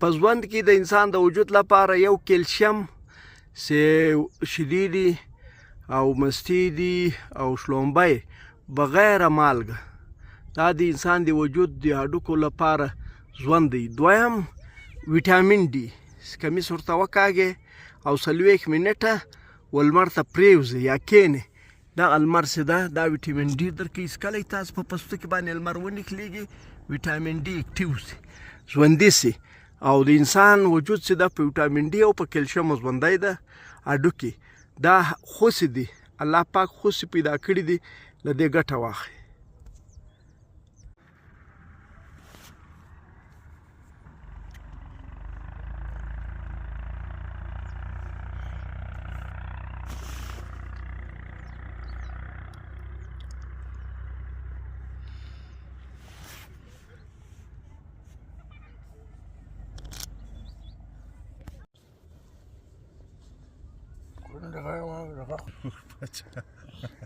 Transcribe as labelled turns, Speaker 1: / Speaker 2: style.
Speaker 1: په ژوند کې د انسان د وجود لپاره یو کلشیم چې شیدې دي او مستې دي او شلومبی بغیر مالګه دا د انسان د وجود د هډوکو لپاره ژوند دی. دویم ویټامین ډي کمیس ورته وکاږې او 40 منټه ولمر ته پرېوځئ یا کښېنئ دغه لمر چې ده دا ویټامین ډي درکوي. هېڅکله تاسو په پوستکي باندې لمر ونښلېږي ویټامین ډي اکټیو شي ژوندي شي او د انسان وجود چې ده په ویټامین ډي او په کلشیم ژوندی ده. هډوکي دا خوسې دي الله پاک خوسې پیدا کړي دي له دې ګټه واخلئ.
Speaker 2: Kurang dah kaya mana dah.